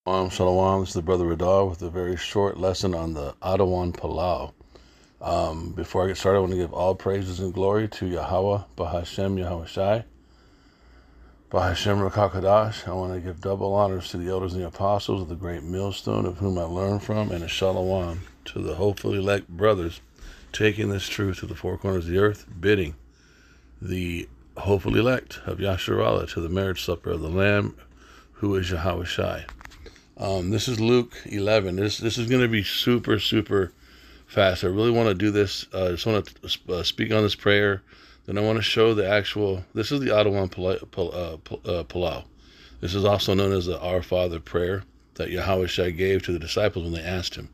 Shalom. This is the brother Radar with a very short lesson on the Adawan Paleo. Before I get started, I want to give all praises and glory to Yahweh, Bahashem Yahweh Shai, Bahashem Rakakadash. I want to give double honors to the elders and the apostles of the great millstone, of whom I learned from, and a shalom to the hopefully elect brothers taking this truth to the four corners of the earth, bidding the hopefully elect of Yasharallah to the marriage supper of the Lamb, who is Yahweh Shai. This is Luke 11. This is going to be super fast. I really want to do this. I just want to speak on this prayer. Then I want to show the actual. This is the Adawan Paleo. This is also known as the Our Father prayer that Yahweh Shai gave to the disciples when they asked him.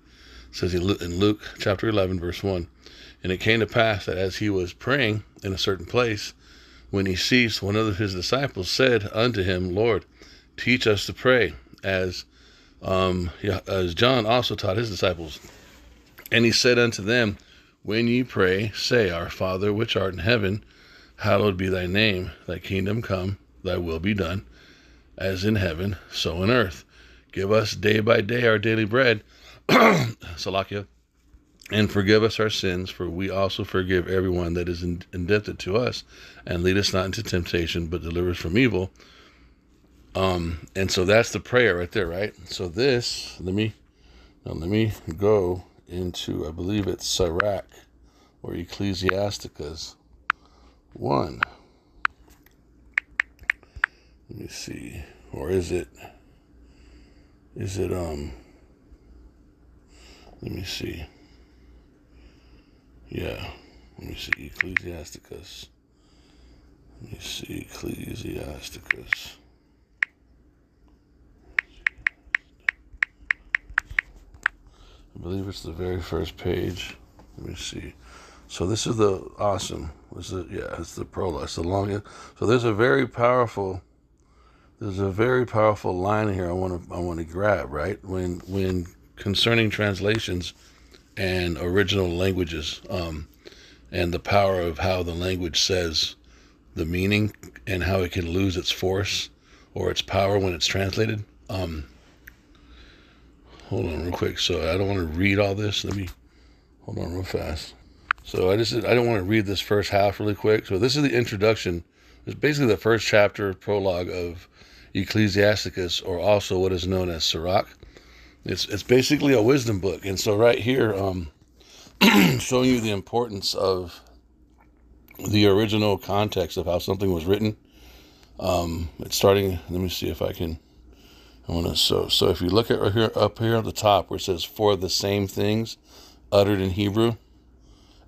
It says in Luke chapter 11, verse 1, "And it came to pass that as he was praying in a certain place, when he ceased, one of his disciples said unto him, Lord, teach us to pray, as John also taught his disciples. And he said unto them, When ye pray, say, Our Father which art in heaven, hallowed be thy name. Thy kingdom come, thy will be done, as in heaven, so in earth. Give us day by day our daily bread, Salakia, and forgive us our sins, for we also forgive everyone that is indebted to us. And lead us not into temptation, but deliver us from evil." And so that's the prayer right there, right? So this, let me go into, I believe it's Sirach or Ecclesiasticus 1. Let me see. Or is it, let me see. Yeah, let me see, Ecclesiasticus. Let me see, Ecclesiasticus. I believe it's the very first page. Let me see. So this is the awesome. It's the prologue. It's the longest. So there's a very powerful line here I want to grab, right? When concerning translations and original languages, and the power of how the language says the meaning and how it can lose its force or its power when it's translated. Hold on real quick. So I don't want to read all this. Let me hold on real fast. So I don't want to read this first half really quick. So this is the introduction. It's basically the first chapter prologue of Ecclesiasticus, or also what is known as Sirach. It's basically a wisdom book. And so right here, showing you the importance of the original context of how something was written. It's starting. Let me see if I can. So if you look at right here, up here at the top where it says, "For the same things uttered in Hebrew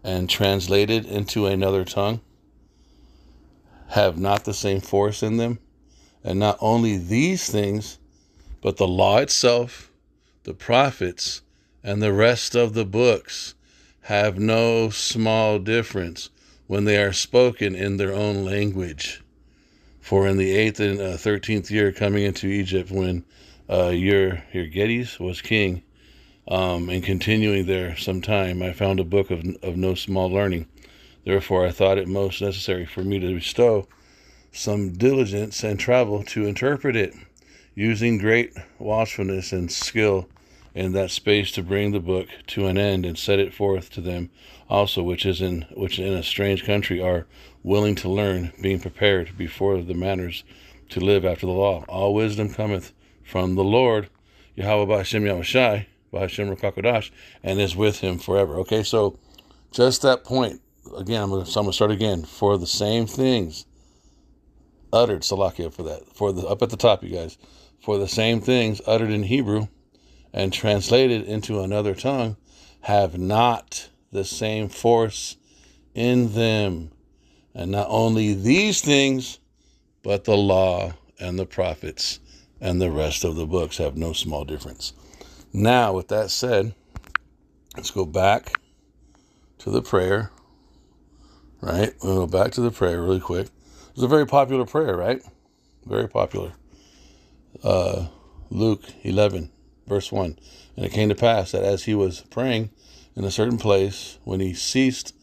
and translated into another tongue have not the same force in them. And not only these things, but the law itself, the prophets, and the rest of the books have no small difference when they are spoken in their own language. For in the 8th and 13th year coming into Egypt, when Euergetes was king, and continuing there some time, I found a book of no small learning. Therefore I thought it most necessary for me to bestow some diligence and travel to interpret it, using great watchfulness and skill in that space, to bring the book to an end and set it forth to them also which in a strange country are willing to learn, being prepared before the manners to live after the law. All wisdom cometh from the Lord, Yahweh Ba'Hashem Yahweh Shai, Ba'Hashem Rakakodash, and is with him forever. Okay, so just that point, again, I'm going to start again. For the same things uttered, Salakia for that, up at the top, you guys, for the same things uttered in Hebrew and translated into another tongue have not the same force in them. And not only these things, but the law and the prophets and the rest of the books have no small difference. Now, with that said, let's go back to the prayer, right? We'll go back to the prayer really quick. It's a very popular prayer, right? Very popular. Luke 11, verse 1. "And it came to pass that as he was praying in a certain place, when he ceased,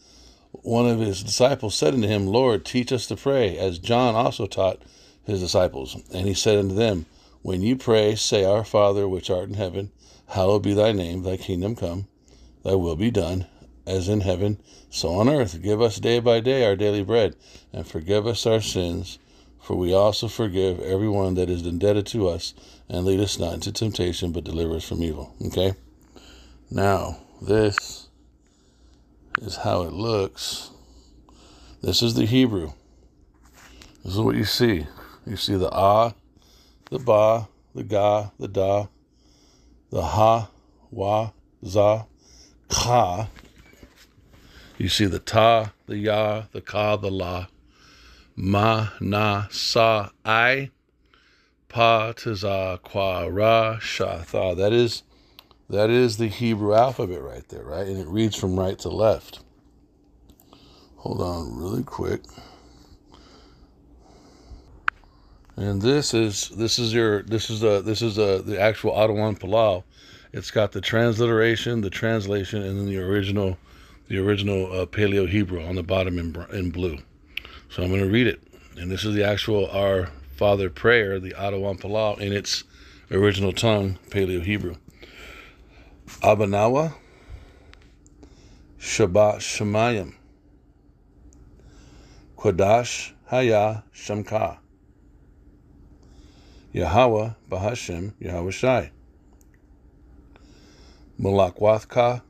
one of his disciples said unto him, Lord, teach us to pray, as John also taught his disciples. And he said unto them, When you pray, say, Our Father, which art in heaven, hallowed be thy name, thy kingdom come, thy will be done, as in heaven, so on earth. Give us day by day our daily bread, and forgive us our sins, for we also forgive everyone that is indebted to us, and lead us not into temptation, but deliver us from evil. Okay? Now, this is how it looks. This is the Hebrew. This is what you see. You see the ah, the ba, the ga, the da, the ha, wa, za, ka. You see the ta, the ya, the ka, the la, ma, na, sa, I, pa, ta, kwa, ra, sha, tha. That is the Hebrew alphabet right there, right? And it reads from right to left. Hold on really quick. And this is the actual Adawan Paleo. It's got the transliteration, the translation, and then the original Paleo Hebrew on the bottom in blue. So I'm going to read it. And this is the actual Our Father prayer, the Adawan Paleo, in its original tongue, Paleo Hebrew. Abanawa Shabbat Shemayim Kodash Haya Shamka Yahweh Bahashem Yahweh Shai Mulakwathka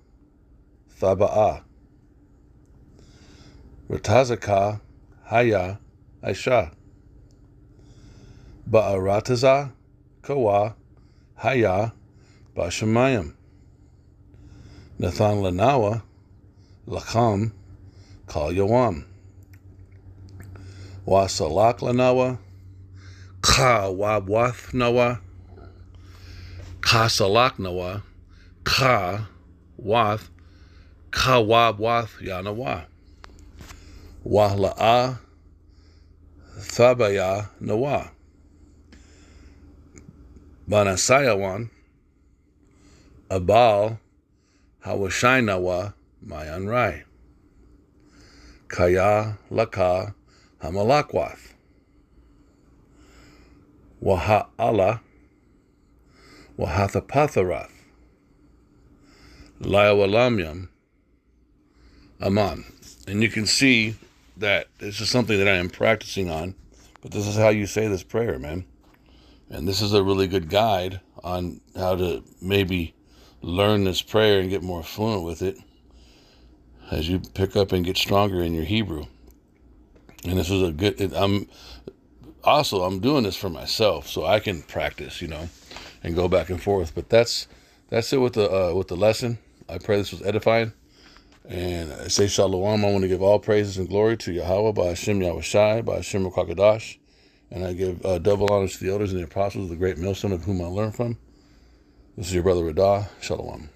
Thaba'ah Ratazaka Haya Aisha Ba'arataza Kawa Haya Bashamayim Nathan Lanawa Lakam Kal Yawam Wasalak Lanawa Ka Wabwath Nawa Ka Salak Nawa Ka Wath Ka Wabwath Yanawa Wahla'a Thabaya Nawa Banasayawan Abal Hawashai Nawa Mayan Rai Kaya Laka Hamalakwath Waha'ala Wahathapatharath Laiwalamyam Aman. And you can see that this is something that I am practicing on, but this is how you say this prayer, man. And this is a really good guide on how to maybe learn this prayer and get more fluent with it as you pick up and get stronger in your Hebrew. And this is a good, I'm doing this for myself so I can practice, and go back and forth. But that's it with the lesson. I pray this was edifying. And I say shalom. I want to give all praises and glory to Yahweh, by Hashem Yahweh Shai, by Hashem Rakakadash. And I give double honors to the elders and the apostles of the great millstone of whom I learned from. This is your brother Radah. Shalom.